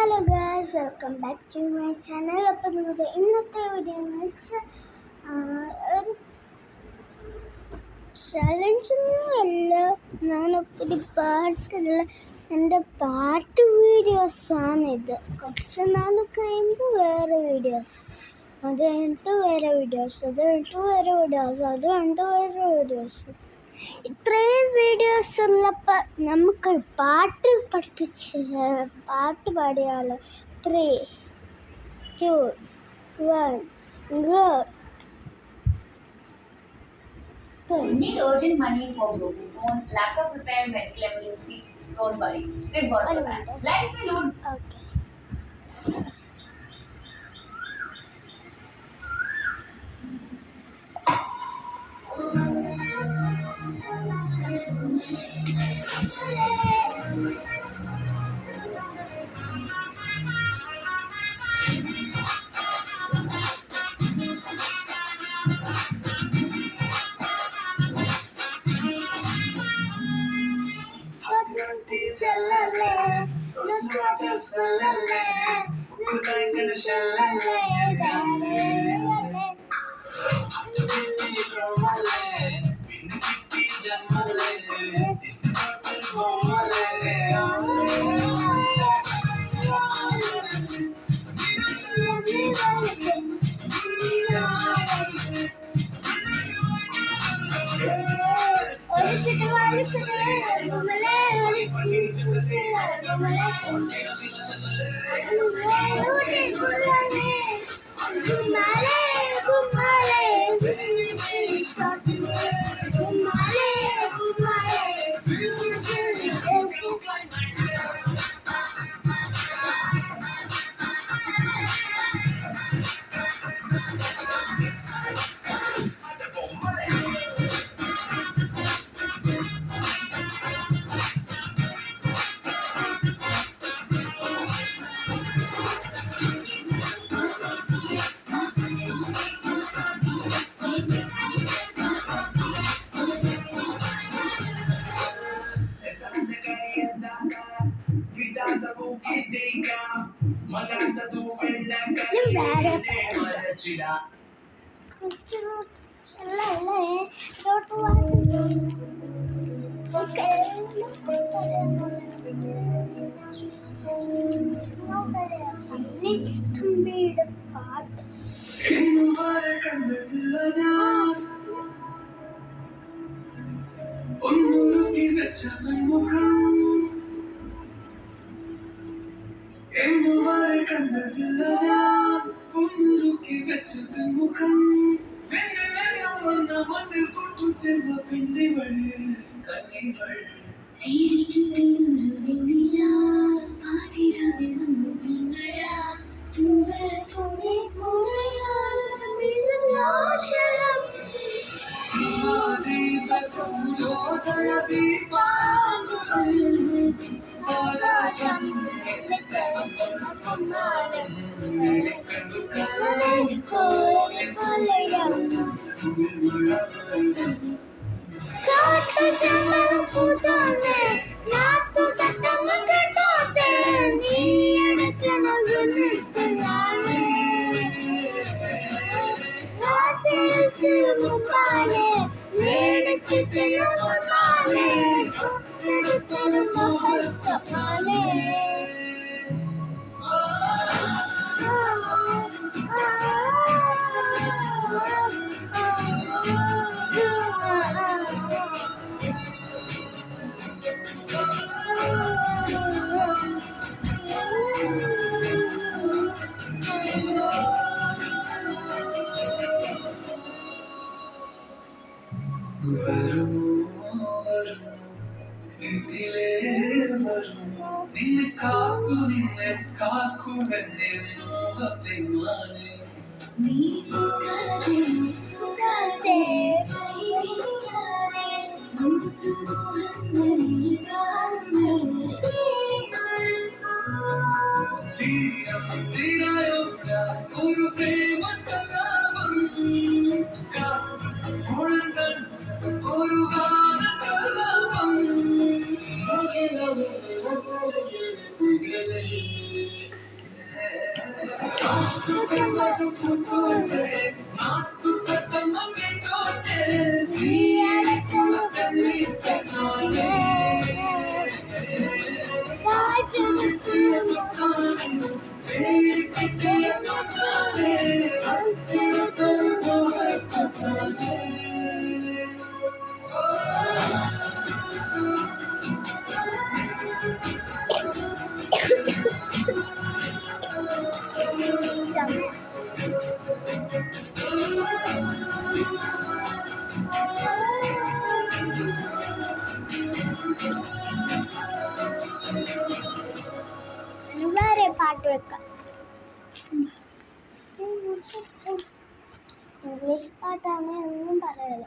Hello guys, welcome back to my channel. അപ്പോൾ നമ്മുടെ ഇന്നത്തെ വീഡിയോ എന്ന് വെച്ചാൽ ഒരു ചലഞ്ചൊന്നുമല്ല, ഞാനൊരു പാട്ടുള്ള എൻ്റെ പാട്ട് വീഡിയോസാണിത്. കുറച്ച് നാൾ കഴിയുമ്പോൾ വേറെ വീഡിയോസ്, അത് കഴിഞ്ഞിട്ട് വേറെ വീഡിയോസ്, അത് കഴിഞ്ഞിട്ട് വേറെ വീഡിയോസ്, അത് കഴിഞ്ഞിട്ട് വേറെ വീഡിയോസ്. ഇത്രയും വീഡിയോസ് ഉള്ളപ്പോൾ നമുക്കൊരു പാട്ട് പാടിയാലോ? 3, 2, 1, go. Need urgent money for broken phone, laptop repair, medical emergency. Don't worry, we've got the plan. Let me load. Okay. തുമ്പിയുടെ പാട്ട് ഒന്നുരുക്കി വെച്ച മുഖം എന്നുവരെ കണ്ടതില്ല ഞാൻ. ഒന്നുരുക്കി വെച്ച മുഖം പെണ്ണെല്ലാം വന്ന മണ്ണിൽ കൊണ്ടു ചെന്ന പെണ്ണിവൾ കണ്ണിവൾ സൂര്യോദയ ദീപാങ്കുരം ആകാശം ഇതിലേ വരുമോ നിന്നെ കാത്തു നിന്നെ കാക്കുമെന്നെ മോഹപ്പെരുമാനെ നീ തീരം തീരായോ ഒരു പ്രേമ സലാപം മുഴങ്ങൻ ഒരു ഗാന സലാപം കാട്ടുകണ്ടത് പൂത്തോട്ടെ നാട്ടുകത്തമ്മ കേട്ടോട്ടെ നീ അടക്കുന്ന തല്ലി പെണ്ണാളെ കാറ്റുകിട്ടിയ മുത്താനെ പേടിക്കിട്ടിയ മണ്ണാനെ അത്തിരത്തൊരു മോഹസത്താനെ വേറെ പാട്ട് വെക്കാം. ഇംഗ്ലീഷ് പാട്ടാണ് ഒന്നും പറയല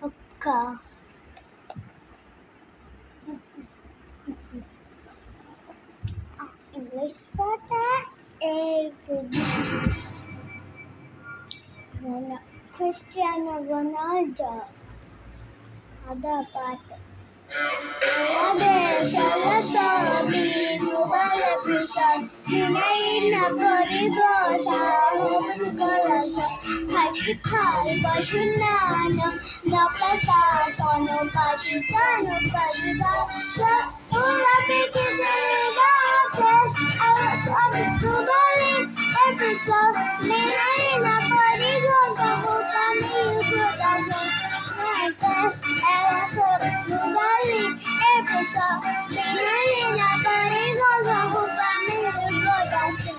ഒക്കെ ഇംഗ്ലീഷ് പാട്ട് ക്രിസ്ത്യാനോ റൊണാൾഡോ അതാ പാട്ട്. Adesso lo so, vivo vale prisione, Minaina porigosa, colosso, facci pari, facci nano, no petaso, no pacitano, pacitaso, una vita sera, adesso tu vale, episodio, Minaina porigosa, bucami il corazon, adesso tu vale, episodio, Minaina porigosa, bucami il corazon.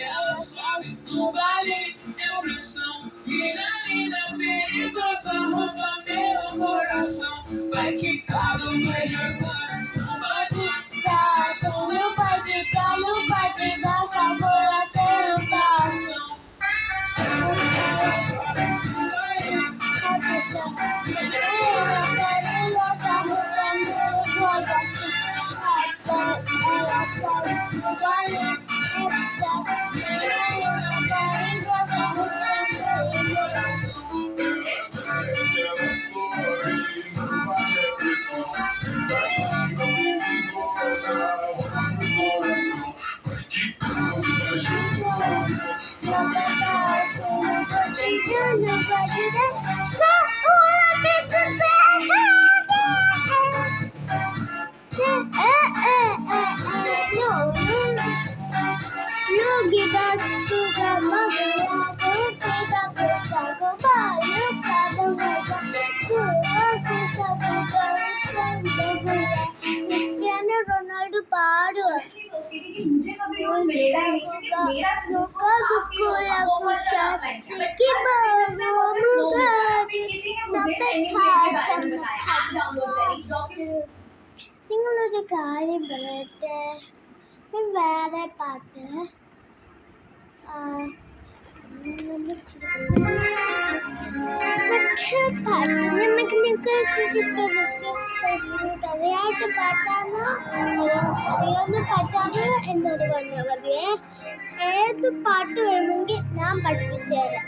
Ela sobe no baile, é pressão. Menina perigosa, rouba meu coração. Vai quicando, vai jogando, não pode dar, não pode dar, não pode dar sabor à tentação. Ela sobe no baile, é pressão. Menina perigosa, rouba meu coração. Ela sobe no baile. Cristiano Ronaldo പാടുക मुझे कभी role मिलेगा ही नहीं क्योंकि मेरा दूसरा काफी किसी ने मुझे डाउनलोड करी നിങ്ങളൊരു കാര്യം പറയട്ടെ, ഞാൻ വേറെ പാട്ട് മറ്റേ പാട്ട് നമുക്ക് അറിയാത്ത പാട്ടാണോ അറിയാവുന്ന പാട്ടാണോ എന്നോട് പറഞ്ഞാൽ മതിയേ. ഏത് പാട്ട് വേണമെങ്കിൽ ഞാൻ പഠിപ്പിച്ചു തരാം.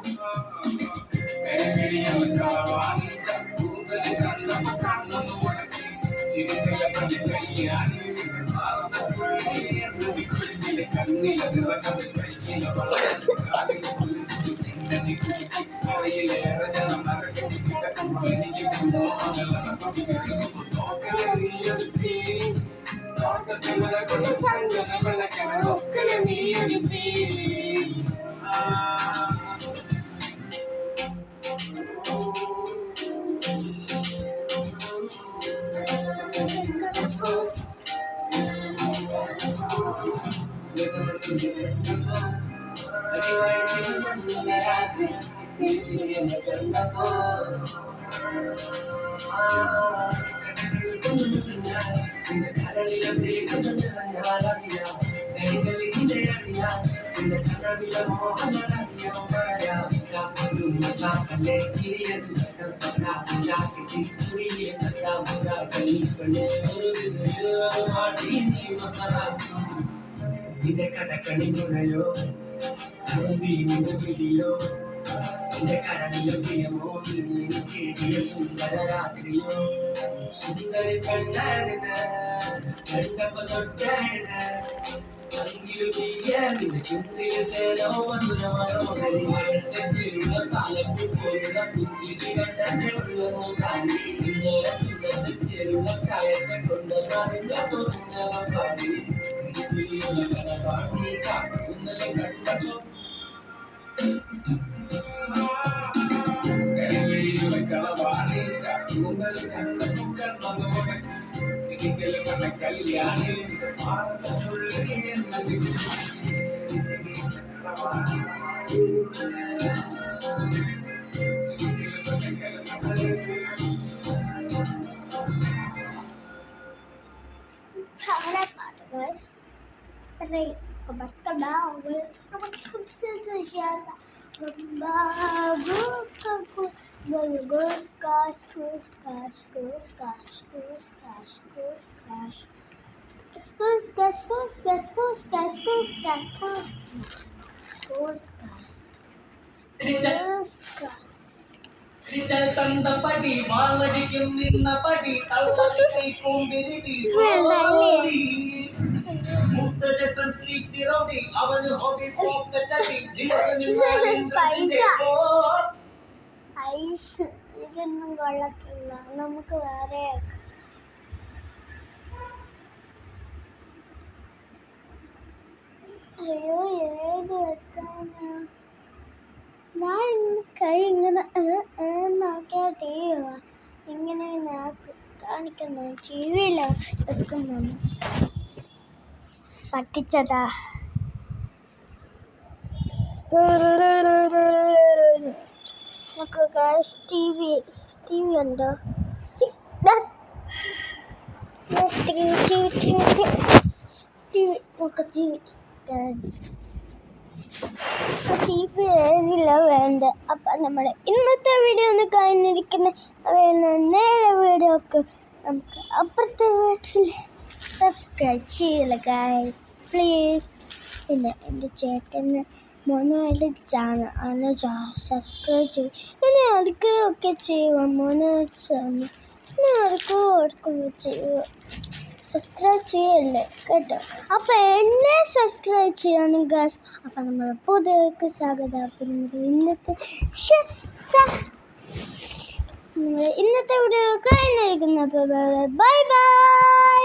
ുള്ള നിന്റെ കടക്കണിങ്ങുണയോ നിന്റെ പിടിയോ നിന്റെ കരളിലെ പ്രിയമോ കേടിയ സുന്ദര രാത്രിയോ സുന്ദരി പെണ്ണാണ് കണ്ടപ്പോ തൊട്ടാണ് ചങ്കിലു തീയാനിന്റെ ചുണ്ടില് ചേരോ മധുരമനോഹരിയുടെ ചെറുത കാലത്ത് പോലുള്ള പുഞ്ചിരി കണ്ടെ ഉള്ളോ കാടി ചുണ്ടത്തെ ചെറുത കായത്തെ കൊണ്ട് പറഞ്ഞ തോന്നുന്നവ പാടി കട പാടി കാക്കുന്നലെ കണ്ടപ്പോ Kalyani favorite part was Ray Kabakaba കണ്ടപടി വാളടിക്കും നിന്നപടി തള്ളി കൊമ്പിരി മുത്തചട്ടൻ സ്ത്രീ അവന് ഹോബി പോക്കറ്റടി ഐസ് ഇതൊന്നും കൊള്ളത്തില്ല നമുക്ക് വേറെ അയ്യോ ഏത് വെക്കാനാ ഞാൻ കൈ ഇങ്ങനെ നോക്കിയാ ടി വി ഇങ്ങനെ കാണിക്കുന്നു ടി വിയില വെക്കുന്നു പറ്റിച്ചതാ നമുക്ക് ഗൈസ് ടി വി ഉണ്ടോ ഏതില്ല വേണ്ട. അപ്പം നമ്മുടെ ഇന്നത്തെ വീഡിയോ ഒന്ന് കഴിഞ്ഞിരിക്കുന്ന നേരെ വീഡിയോ ഒക്കെ നമുക്ക് അപ്പുറത്തെ വീട്ടിൽ സബ്സ്ക്രൈബ് ചെയ്യില്ല ഗൈസ് പ്ലീസ്. പിന്നെ എൻ്റെ ചേട്ടന് മോനുമായിട്ട് ചാനൽ അതിനെ സബ്സ്ക്രൈബ് ചെയ്യും. ഇനി അടുക്കൊക്കെ ചെയ്യുക മോനുമായിട്ട് ചാനൽ ഇനി അടുക്കും ചെയ്യുക. സബ്സ്ക്രൈബ് ചെയ്യല്ലേ കേട്ടോ. അപ്പോൾ എന്നെ സബ്സ്ക്രൈബ് ചെയ്യണം ഗൈസ്. അപ്പം നമ്മൾ പുതിയ സ്വാഗതം. അപ്പം ഇന്നത്തെ വീഡിയോ കഴിഞ്ഞിരിക്കുന്നു. അപ്പോൾ ബൈ ബൈ.